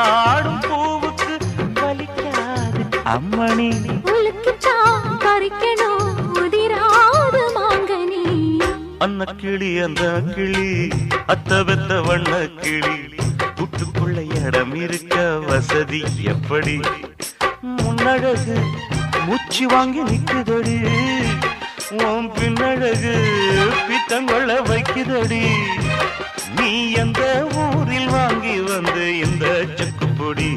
வாடும் பூவுக்கு வலிக்காது அம்மணி. உலுக்குத்தான் பறிக்கணும் உதிராது மாங்கனி. அன்ன கிளி அந்த கிளி அத்த பெத்த வண்ண கிளி கூட்டுக்குள்ள இடம் இருக்க வசதி எப்படி? முன்னழகு மூச்சு வாங்கி நிக்குதடி, உன் பின்னழகு பித்தங்கொள்ள வைக்குதடி. நீ எந்த ஊரில் வாங்கி வந்து இந்த செக்கு பொடி?